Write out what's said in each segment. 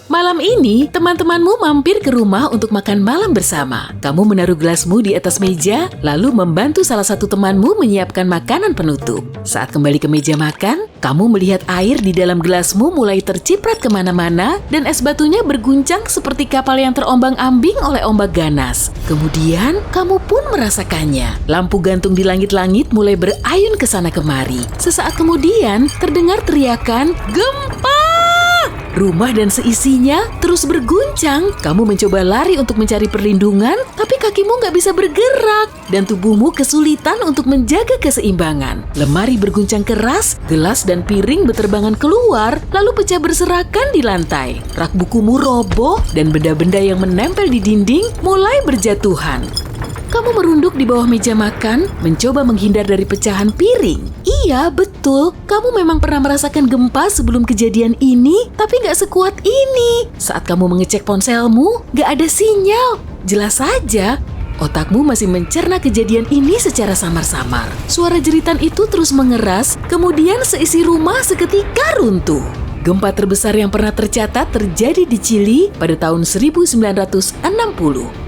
Malam ini, teman-temanmu mampir ke rumah untuk makan malam bersama. Kamu menaruh gelasmu di atas meja, lalu membantu salah satu temanmu menyiapkan makanan penutup. Saat kembali ke meja makan, kamu melihat air di dalam gelasmu mulai terciprat kemana-mana dan es batunya berguncang seperti kapal yang terombang-ambing oleh ombak ganas. Kemudian, kamu pun merasakannya. Lampu gantung di langit-langit mulai berayun ke sana kemari. Sesaat kemudian, terdengar teriakan, "Gempa!" Rumah dan seisinya terus berguncang. Kamu mencoba lari untuk mencari perlindungan, tapi kakimu nggak bisa bergerak dan tubuhmu kesulitan untuk menjaga keseimbangan. Lemari berguncang keras, gelas dan piring beterbangan keluar, lalu pecah berserakan di lantai. Rak bukumu roboh dan benda-benda yang menempel di dinding mulai berjatuhan. Kamu merunduk di bawah meja makan, mencoba menghindar dari pecahan piring. Iya, betul. Kamu memang pernah merasakan gempa sebelum kejadian ini, tapi nggak sekuat ini. Saat kamu mengecek ponselmu, nggak ada sinyal. Jelas saja, otakmu masih mencerna kejadian ini secara samar-samar. Suara jeritan itu terus mengeras, kemudian seisi rumah seketika runtuh. Gempa terbesar yang pernah tercatat terjadi di Chili pada tahun 1960.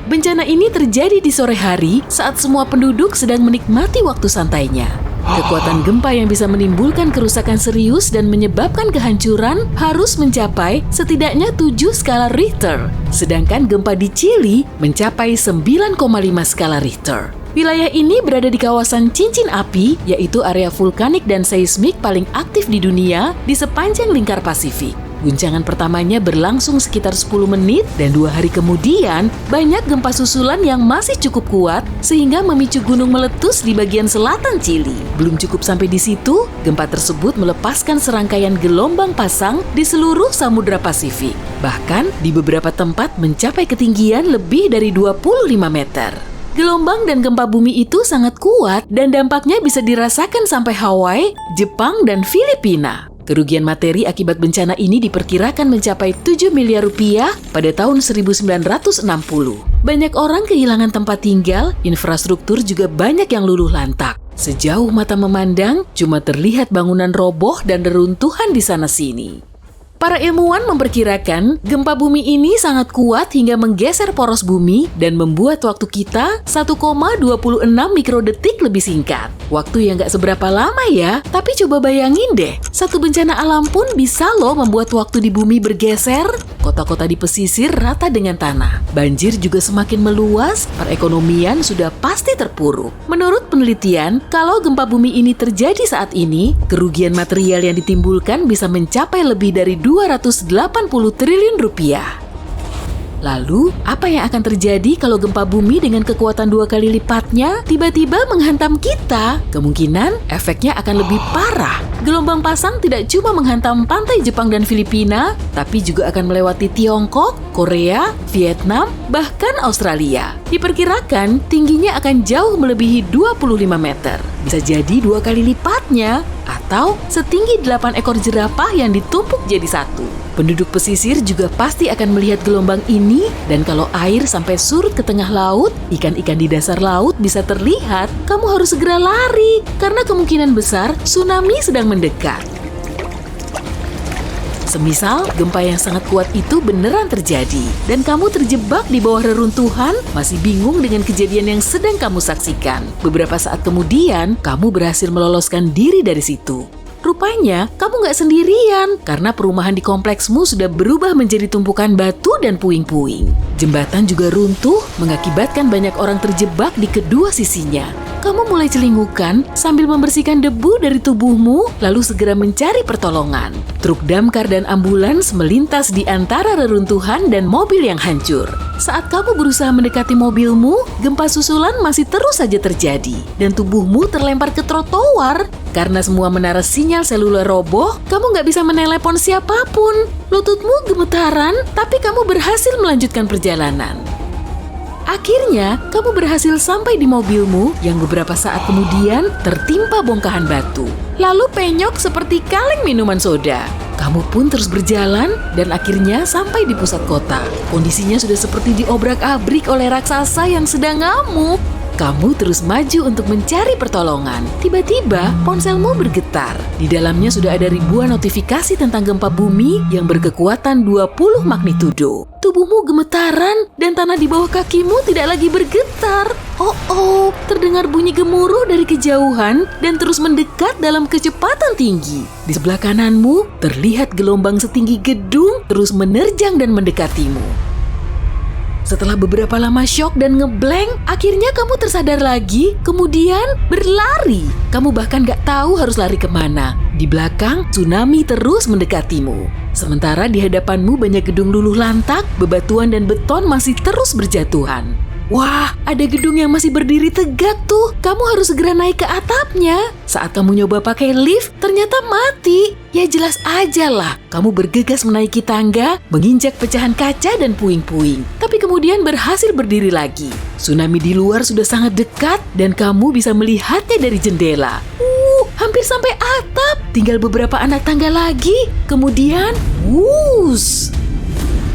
Bencana ini terjadi di sore hari saat semua penduduk sedang menikmati waktu santainya. Kekuatan gempa yang bisa menimbulkan kerusakan serius dan menyebabkan kehancuran harus mencapai setidaknya 7 skala Richter. Sedangkan gempa di Chili mencapai 9,5 skala Richter. Wilayah ini berada di kawasan cincin api, yaitu area vulkanik dan seismik paling aktif di dunia di sepanjang lingkar Pasifik. Guncangan pertamanya berlangsung sekitar 10 menit dan 2 hari kemudian banyak gempa susulan yang masih cukup kuat sehingga memicu gunung meletus di bagian selatan Chili. Belum cukup sampai di situ, gempa tersebut melepaskan serangkaian gelombang pasang di seluruh Samudra Pasifik. Bahkan di beberapa tempat mencapai ketinggian lebih dari 25 meter. Gelombang dan gempa bumi itu sangat kuat dan dampaknya bisa dirasakan sampai Hawaii, Jepang, dan Filipina. Kerugian materi akibat bencana ini diperkirakan mencapai 7 miliar rupiah pada tahun 1960. Banyak orang kehilangan tempat tinggal, infrastruktur juga banyak yang luluh lantak. Sejauh mata memandang, cuma terlihat bangunan roboh dan reruntuhan di sana-sini. Para ilmuwan memperkirakan gempa bumi ini sangat kuat hingga menggeser poros bumi dan membuat waktu kita 1,26 mikrodetik lebih singkat. Waktu yang gak seberapa lama ya, tapi coba bayangin deh, satu bencana alam pun bisa loh membuat waktu di bumi bergeser. Kota-kota di pesisir rata dengan tanah. Banjir juga semakin meluas, perekonomian sudah pasti terpuruk. Menurut penelitian, kalau gempa bumi ini terjadi saat ini, kerugian material yang ditimbulkan bisa mencapai lebih dari 280 triliun rupiah. Lalu, apa yang akan terjadi kalau gempa bumi dengan kekuatan 2 kali lipatnya tiba-tiba menghantam kita? Kemungkinan efeknya akan lebih parah. Gelombang pasang tidak cuma menghantam pantai Jepang dan Filipina, tapi juga akan melewati Tiongkok, Korea, Vietnam, bahkan Australia. Diperkirakan tingginya akan jauh melebihi 25 meter. Bisa jadi 2 kali lipatnya, atau setinggi 8 ekor jerapah yang ditumpuk jadi satu. Penduduk pesisir juga pasti akan melihat gelombang ini, dan kalau air sampai surut ke tengah laut, ikan-ikan di dasar laut bisa terlihat. Kamu harus segera lari, karena kemungkinan besar tsunami sedang mendekat. Semisal gempa yang sangat kuat itu beneran terjadi, dan kamu terjebak di bawah reruntuhan, masih bingung dengan kejadian yang sedang kamu saksikan. Beberapa saat kemudian, kamu berhasil meloloskan diri dari situ. Rupanya, kamu nggak sendirian, karena perumahan di kompleksmu sudah berubah menjadi tumpukan batu dan puing-puing. Jembatan juga runtuh, mengakibatkan banyak orang terjebak di kedua sisinya. Kamu mulai celingukan sambil membersihkan debu dari tubuhmu, lalu segera mencari pertolongan. Truk damkar dan ambulans melintas di antara reruntuhan dan mobil yang hancur. Saat kamu berusaha mendekati mobilmu, gempa susulan masih terus saja terjadi, dan tubuhmu terlempar ke trotoar. Karena semua menara sinyal seluler roboh, kamu nggak bisa menelepon siapapun. Lututmu gemetaran, tapi kamu berhasil melanjutkan perjalanan. Akhirnya, kamu berhasil sampai di mobilmu yang beberapa saat kemudian tertimpa bongkahan batu. Lalu penyok seperti kaleng minuman soda. Kamu pun terus berjalan dan akhirnya sampai di pusat kota. Kondisinya sudah seperti diobrak-abrik oleh raksasa yang sedang ngamuk. Kamu terus maju untuk mencari pertolongan. Tiba-tiba, ponselmu bergetar. Di dalamnya sudah ada ribuan notifikasi tentang gempa bumi yang berkekuatan 20 magnitudo. Tubuhmu gemetaran dan tanah di bawah kakimu tidak lagi bergetar. Oh, terdengar bunyi gemuruh dari kejauhan dan terus mendekat dalam kecepatan tinggi. Di sebelah kananmu, terlihat gelombang setinggi gedung terus menerjang dan mendekatimu. Setelah beberapa lama syok dan ngeblank, akhirnya kamu tersadar lagi, kemudian berlari. Kamu bahkan gak tahu harus lari kemana. Di belakang, tsunami terus mendekatimu. Sementara di hadapanmu banyak gedung luluh lantak, bebatuan dan beton masih terus berjatuhan. Wah, ada gedung yang masih berdiri tegak tuh. Kamu harus segera naik ke atapnya. Saat kamu nyoba pakai lift, ternyata mati. Ya jelas aja lah. Kamu bergegas menaiki tangga, menginjak pecahan kaca dan puing-puing. Tapi kemudian berhasil berdiri lagi. Tsunami di luar sudah sangat dekat dan kamu bisa melihatnya dari jendela. Hampir sampai atap. Tinggal beberapa anak tangga lagi. Kemudian, wuss!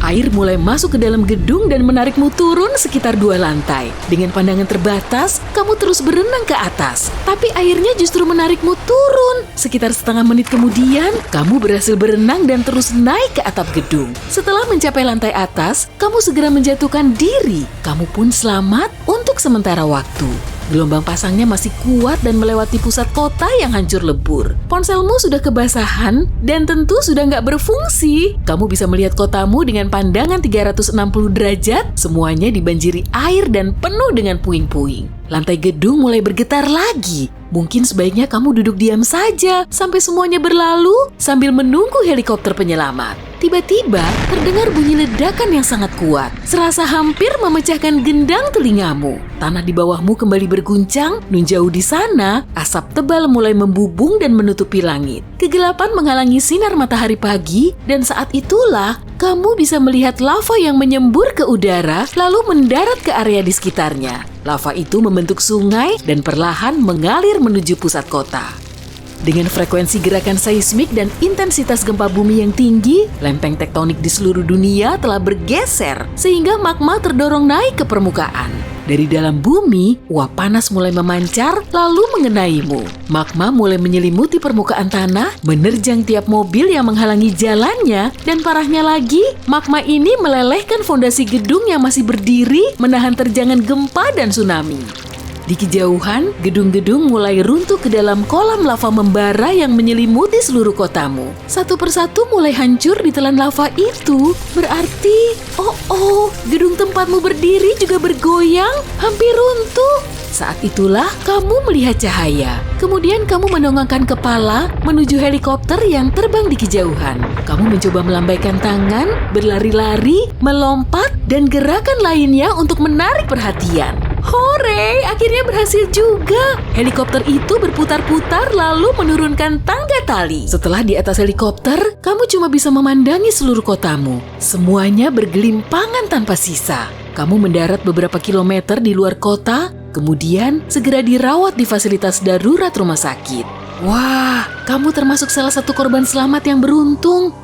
Air mulai masuk ke dalam gedung dan menarikmu turun sekitar 2 lantai. Dengan pandangan terbatas, kamu terus berenang ke atas. Tapi airnya justru menarikmu turun. Sekitar setengah menit kemudian, kamu berhasil berenang dan terus naik ke atap gedung. Setelah mencapai lantai atas, kamu segera menjatuhkan diri. Kamu pun selamat untuk sementara waktu. Gelombang pasangnya masih kuat dan melewati pusat kota yang hancur lebur. Ponselmu sudah kebasahan dan tentu sudah nggak berfungsi. Kamu bisa melihat kotamu dengan pandangan 360 derajat, semuanya dibanjiri air dan penuh dengan puing-puing. Lantai gedung mulai bergetar lagi. Mungkin sebaiknya kamu duduk diam saja sampai semuanya berlalu sambil menunggu helikopter penyelamat. Tiba-tiba terdengar bunyi ledakan yang sangat kuat, serasa hampir memecahkan gendang telingamu. Tanah di bawahmu kembali berguncang, nun jauh di sana, asap tebal mulai membubung dan menutupi langit. Kegelapan menghalangi sinar matahari pagi, dan saat itulah kamu bisa melihat lava yang menyembur ke udara lalu mendarat ke area di sekitarnya. Lava itu membentuk sungai dan perlahan mengalir menuju pusat kota. Dengan frekuensi gerakan seismik dan intensitas gempa bumi yang tinggi, lempeng tektonik di seluruh dunia telah bergeser sehingga magma terdorong naik ke permukaan. Dari dalam bumi, uap panas mulai memancar lalu mengenaimu. Magma mulai menyelimuti permukaan tanah, menerjang tiap mobil yang menghalangi jalannya, dan parahnya lagi, magma ini melelehkan fondasi gedung yang masih berdiri menahan terjangan gempa dan tsunami. Di kejauhan, gedung-gedung mulai runtuh ke dalam kolam lava membara yang menyelimuti seluruh kotamu. Satu persatu mulai hancur ditelan lava itu. Berarti, gedung tempatmu berdiri juga bergoyang, hampir runtuh. Saat itulah kamu melihat cahaya. Kemudian kamu menongangkan kepala menuju helikopter yang terbang di kejauhan. Kamu mencoba melambaikan tangan, berlari-lari, melompat, dan gerakan lainnya untuk menarik perhatian. Hore, akhirnya berhasil juga. Helikopter itu berputar-putar lalu menurunkan tangga tali. Setelah di atas helikopter, kamu cuma bisa memandangi seluruh kotamu. Semuanya bergelimpangan tanpa sisa. Kamu mendarat beberapa kilometer di luar kota, kemudian segera dirawat di fasilitas darurat rumah sakit. Wah, kamu termasuk salah satu korban selamat yang beruntung.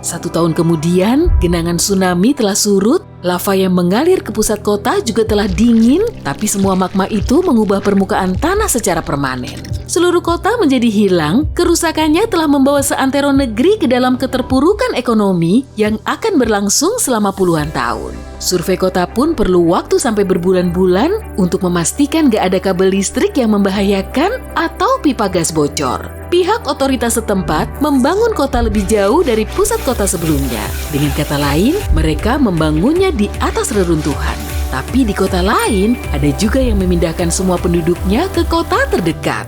1 tahun kemudian, genangan tsunami telah surut, lava yang mengalir ke pusat kota juga telah dingin, tapi semua magma itu mengubah permukaan tanah secara permanen. Seluruh kota menjadi hilang, kerusakannya telah membawa seantero negeri ke dalam keterpurukan ekonomi yang akan berlangsung selama puluhan tahun. Survei kota pun perlu waktu sampai berbulan-bulan untuk memastikan gak ada kabel listrik yang membahayakan atau pipa gas bocor. Pihak otoritas setempat membangun kota lebih jauh dari pusat kota sebelumnya. Dengan kata lain, mereka membangunnya di atas reruntuhan. Tapi di kota lain, ada juga yang memindahkan semua penduduknya ke kota terdekat.